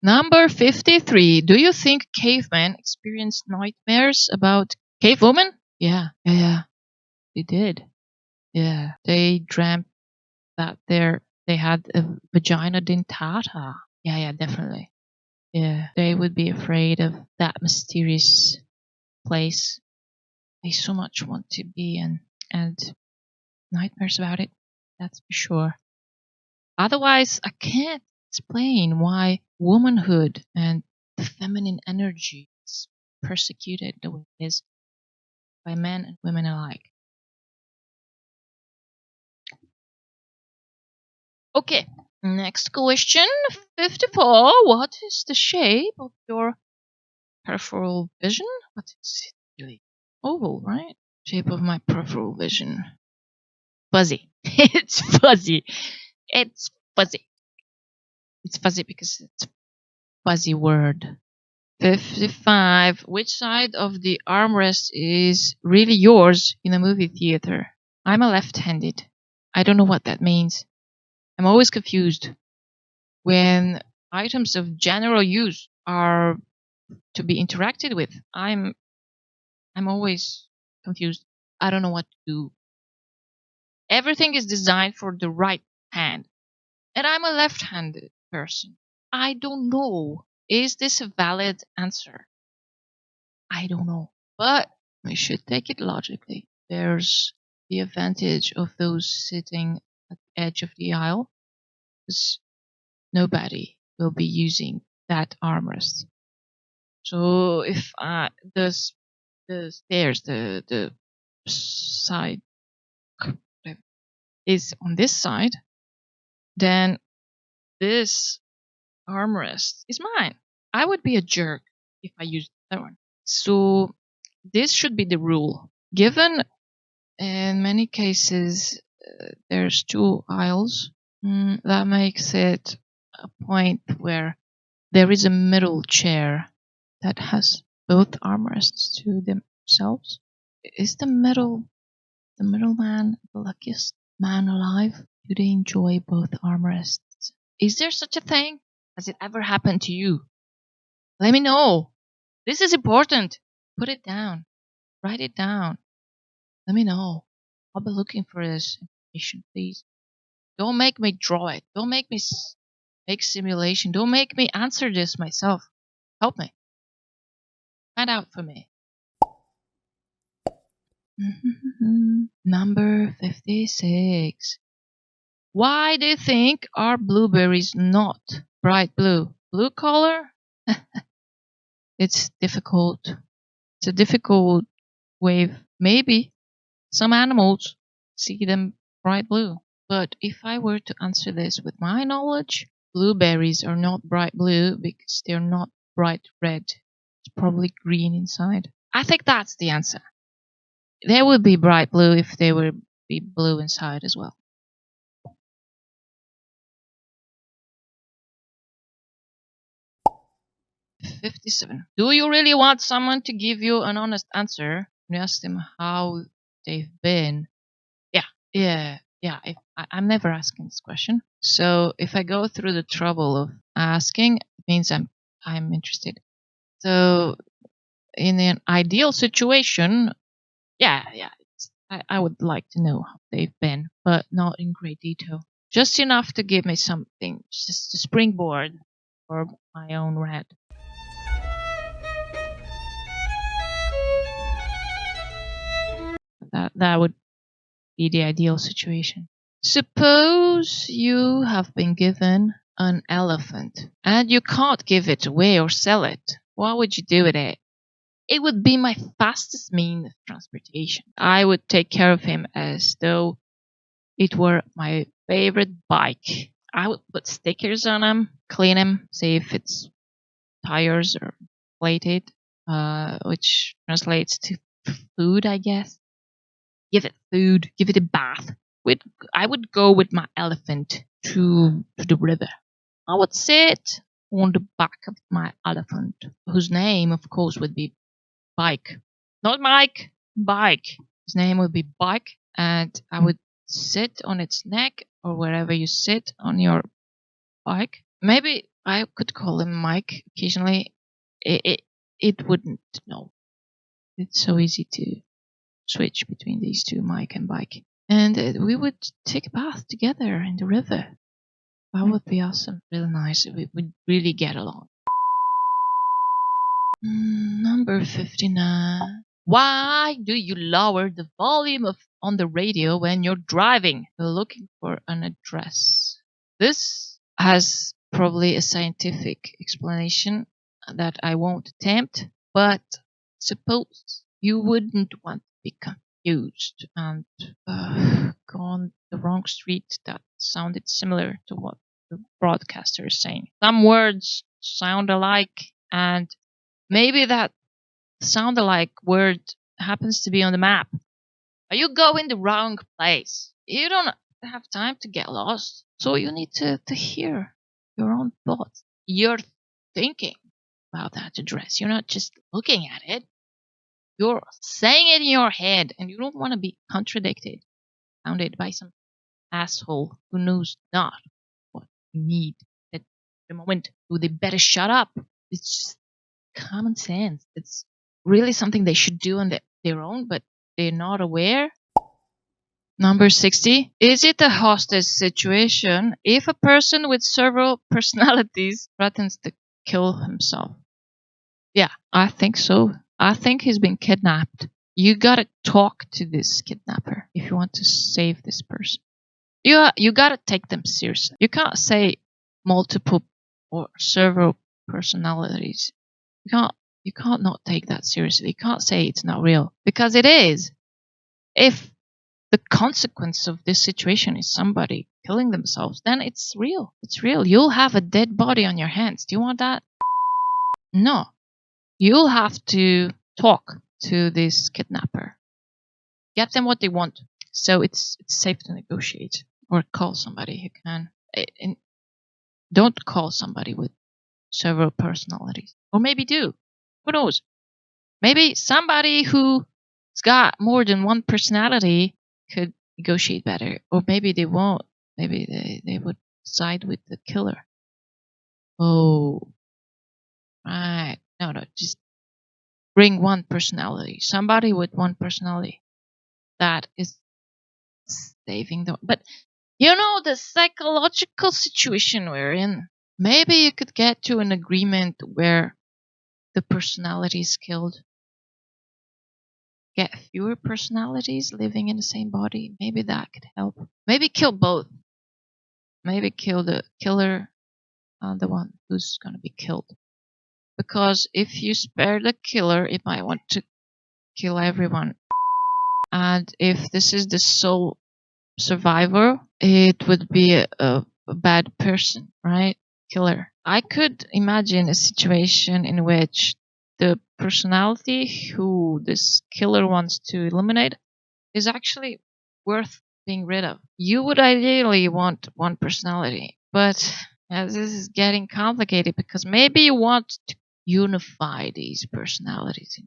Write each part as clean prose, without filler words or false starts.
Number 53. Do you think cavemen experienced nightmares about cave women? Yeah. They did. Yeah. They dreamt that they had a vagina dentata. Yeah, definitely. Yeah. They would be afraid of that mysterious place they so much want to be in, and nightmares about it. That's for sure. Otherwise, I can't explain why womanhood and the feminine energy is persecuted the way it is by men and women alike. Okay, next question, 54. What is the shape of your peripheral vision? What is it really? Oval, right? Shape of my peripheral vision. Fuzzy. It's fuzzy. It's fuzzy. It's fuzzy because it's a fuzzy word. 55. Which side of the armrest is really yours in a movie theater? I'm a left-handed. I don't know what that means. I'm always confused. When items of general use are to be interacted with, I'm always confused. I don't know what to do. Everything is designed for the right hand. And I'm a left-handed person. I don't know. Is this a valid answer? I don't know. But we should take it logically. There's the advantage of those sitting at the edge of the aisle, because nobody will be using that armrest. So if the stairs, the side is on this side, then this armrest is mine. I would be a jerk if I used that one. So this should be the rule. Given in many cases there's two aisles, that makes it a point where there is a middle chair that has both armrests to themselves. Is the middleman the luckiest man alive? Do they enjoy both armrests? Is there such a thing? Has it ever happened to you? Let me know. This is important. Put it down. Write it down. Let me know. I'll be looking for this information, please. Don't make me draw it. Don't make me make simulation. Don't make me answer this myself. Help me. Find out for me. Number 56. Why do you think are blueberries not bright blue? Blue color? It's difficult. It's a difficult wave. Maybe some animals see them bright blue. But if I were to answer this with my knowledge, blueberries are not bright blue because they're not bright red. It's probably green inside. I think that's the answer. They would be bright blue if they were be blue inside as well. $57. Do you really want someone to give you an honest answer? You ask them how they've been. Yeah. I'm never asking this question. So if I go through the trouble of asking, it means I'm interested. So in an ideal situation, I would like to know how they've been, but not in great detail. Just enough to give me something, just a springboard for my own rant. That would be the ideal situation. Suppose you have been given an elephant and you can't give it away or sell it. What would you do with it? It would be my fastest means of transportation. I would take care of him as though it were my favorite bike. I would put stickers on him, clean him, see if its tires are inflated, which translates to food, I guess. Give it food, give it a bath. I would go with my elephant to the river. I would sit on the back of my elephant, whose name, of course, would be Bike. Not Mike, Bike. His name would be Bike, and I would sit on its neck or wherever you sit on your bike. Maybe I could call him Mike occasionally. It wouldn't know. It's so easy to switch between these two, Mike and Bike. And we would take a bath together in the river. That would be awesome. Really nice. We would really get along. Number 59. Why do you lower the volume on the radio when you're driving? Looking for an address. This has probably a scientific explanation that I won't attempt, but suppose you wouldn't want to be confused and go on the wrong street that sounded similar to what the broadcaster is saying. Some words sound alike, and maybe that sound alike word happens to be on the map. Are you going the wrong place? You don't have time to get lost, so you need to hear your own thoughts. You're thinking about that address. You're not just looking at it. You're saying it in your head, and you don't want to be sounded by some asshole who knows not what you need at the moment. So they better shut up. It's just common sense. It's really something they should do on their own, but they're not aware. Number 60. Is it a hostage situation if a person with several personalities threatens to kill himself? Yeah, I think so. I think he's been kidnapped. You gotta talk to this kidnapper if you want to save this person. You gotta take them seriously. You can't say multiple or several personalities. You can't not take that seriously. You can't say it's not real, because it is. If the consequence of this situation is somebody killing themselves, then it's real. It's real. You'll have a dead body on your hands. Do you want that? No. You'll have to talk to this kidnapper. Get them what they want. So it's safe to negotiate. Or call somebody who can. Don't call somebody with several personalities. Or maybe do. Who knows? Maybe somebody who's got more than one personality could negotiate better. Or maybe they won't. Maybe they would side with the killer. Oh. Right. No, just bring one personality. Somebody with one personality. That is saving them. But you know the psychological situation we're in. Maybe you could get to an agreement where the personality is killed. Get fewer personalities living in the same body. Maybe that could help. Maybe kill both. Maybe kill the killer and the one who's going to be killed. Because if you spare the killer, it might want to kill everyone. And if this is the sole survivor, it would be a bad person, right? Killer. I could imagine a situation in which the personality who this killer wants to eliminate is actually worth being rid of. You would ideally want one personality, but as this is getting complicated because maybe you want to unify these personalities.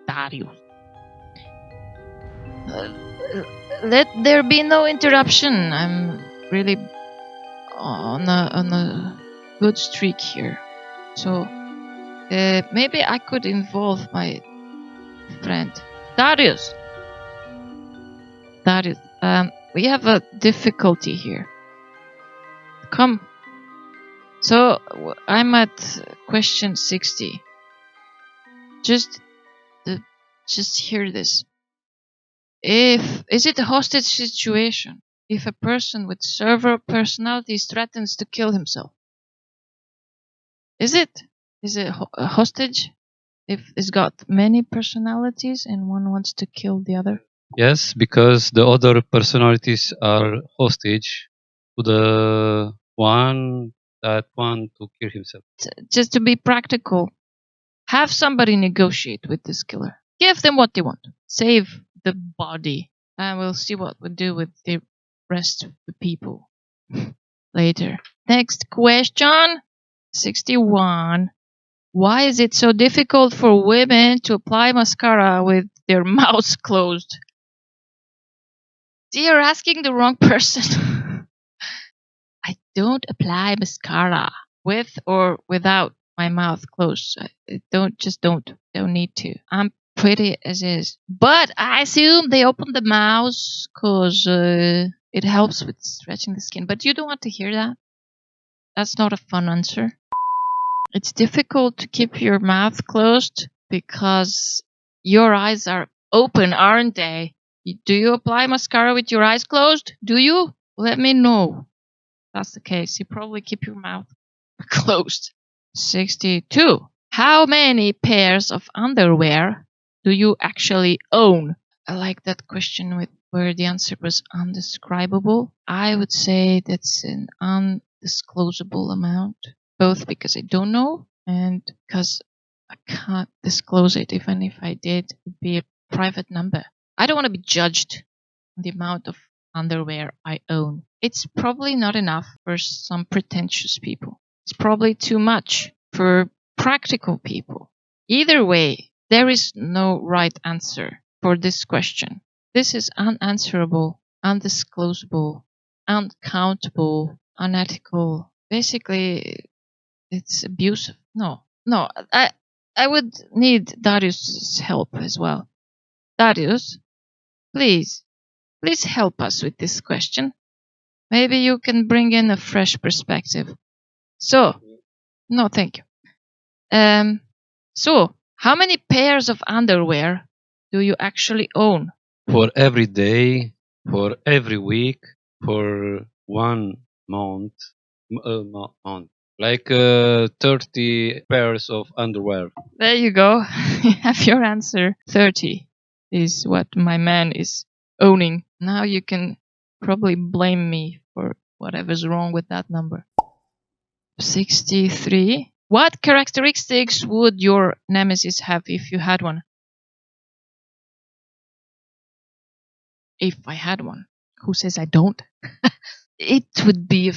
Dario. Let there be no interruption. I'm really on a good streak here. So maybe I could involve my friend Darius. We have a difficulty here. Come. So I'm at question 60. Just hear this. Is it a hostage situation if a person with several personalities threatens to kill himself? Is it a hostage if it's got many personalities and one wants to kill the other? Yes, because the other personalities are hostage to the one that want to kill himself. Just to be practical, have somebody negotiate with this killer. Give them what they want. Save the body. And we'll see what we do with the rest of the people later. Next question. 61. Why is it so difficult for women to apply mascara with their mouths closed? See, you're asking the wrong person. don't apply mascara with or without my mouth closed. Don't need to. I'm pretty as is. But I assume they open the mouth because it helps with stretching the skin. But you don't want to hear that. That's not a fun answer. It's difficult to keep your mouth closed because your eyes are open, aren't they? Do you apply mascara with your eyes closed? Do you? Let me know. If that's the case. You probably keep your mouth closed. 62. How many pairs of underwear do you actually own? I like that question where the answer was undescribable. I would say that's an undisclosable amount, both because I don't know and because I can't disclose it. Even if I did, it would be a private number. I don't want to be judged on the amount of underwear I own. It's probably not enough for some pretentious people. It's probably too much for practical people. Either way, there is no right answer for this question. This is unanswerable, undisclosable, uncountable, unethical. Basically, it's abusive. No. I would need Darius's help as well. Darius, please help us with this question. Maybe you can bring in a fresh perspective. No, thank you. So, how many pairs of underwear do you actually own? For every day, for every week, for 1 month, month. Like 30 pairs of underwear. There you go. You have your answer. 30 is what my man is owning. Now you can probably blame me for whatever's wrong with that number. 63. What characteristics would your nemesis have if you had one? If I had one. Who says I don't? It would be a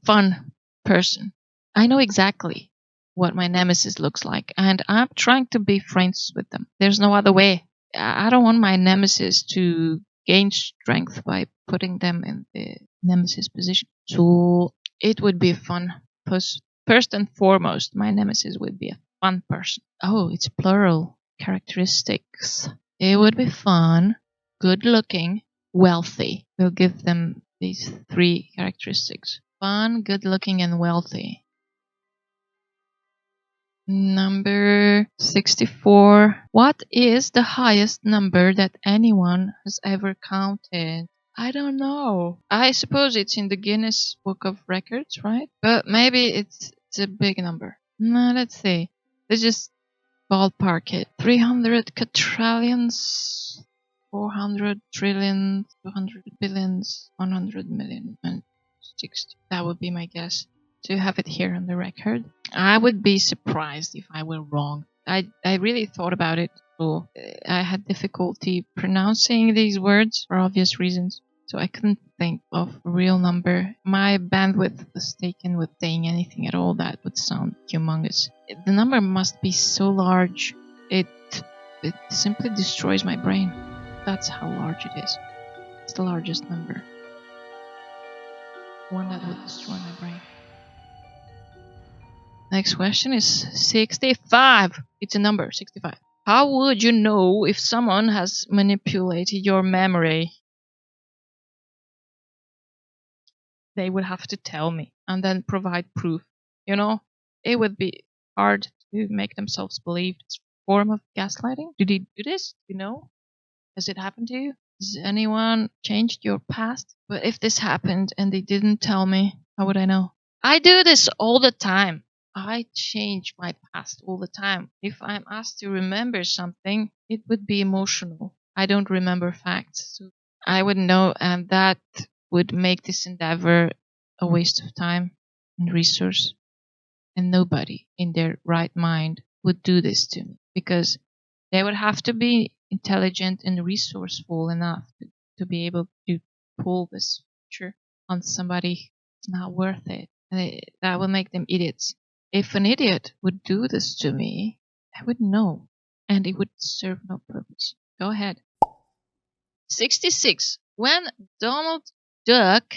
fun person. I know exactly what my nemesis looks like, and I'm trying to be friends with them. There's no other way. I don't want my nemesis to gain strength by putting them in the nemesis position. So it would be fun. First and foremost, my nemesis would be a fun person. Oh, it's plural. Characteristics. It would be fun, good looking, wealthy. We'll give them these 3 characteristics. Fun, good looking, and wealthy. Number 64. What is the highest number that anyone has ever counted? I don't know. I suppose it's in the Guinness Book of Records, right? But maybe it's a big number. No, let's see. Let's just ballpark it. 300 quadrillions, 400 trillions, 200 billions, 100 million, and 60. That would be my guess. To have it here on the record. I would be surprised if I were wrong. I really thought about it. So I had difficulty pronouncing these words for obvious reasons. So I couldn't think of a real number. My bandwidth was taken with saying anything at all that would sound humongous. The number must be so large, it simply destroys my brain. That's how large it is. It's the largest number. One that would destroy my brain. Next question is 65. It's a number, 65. How would you know if someone has manipulated your memory? They would have to tell me and then provide proof. You know, it would be hard to make themselves believe it's a form of gaslighting. Did he do this? You know? Has it happened to you? Has anyone changed your past? But if this happened and they didn't tell me, how would I know? I do this all the time. I change my past all the time. If I'm asked to remember something, it would be emotional. I don't remember facts. So I would know, and that would make this endeavor a waste of time and resource. And nobody in their right mind would do this to me because they would have to be intelligent and resourceful enough to be able to pull this feature on somebody who's not worth it. And that would make them idiots. If an idiot would do this to me, I would know, and it would serve no purpose. Go ahead. 66. When Donald Duck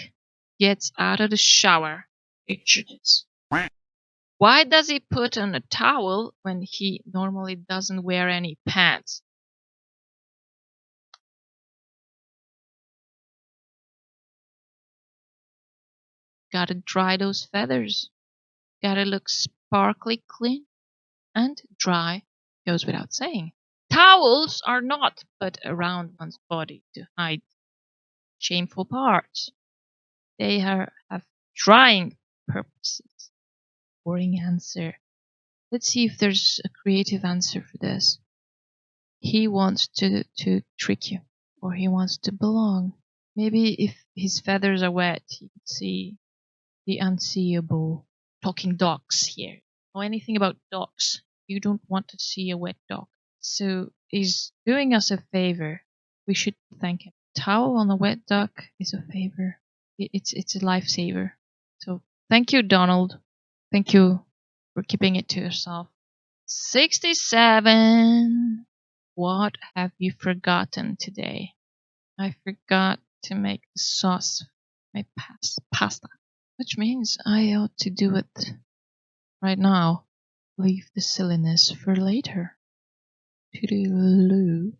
gets out of the shower, Picture this. Why does he put on a towel when he normally doesn't wear any pants? Gotta dry those feathers. Gotta look sparkly clean and dry. Goes without saying. Towels are not put around one's body to hide shameful parts. They have drying purposes. Boring answer. Let's see if there's a creative answer for this. He wants to trick you, or he wants to belong. Maybe if his feathers are wet, he can see the unseeable. Talking dogs here. Know anything about dogs? You don't want to see a wet dog. So he's doing us a favor. We should thank him. Towel on a wet duck is a favor. It's a lifesaver. So thank you, Donald. Thank you for keeping it to yourself. 67. What have you forgotten today? I forgot to make the sauce for my pasta, which means I ought to do it right now. Leave the silliness for later. Toodaloo.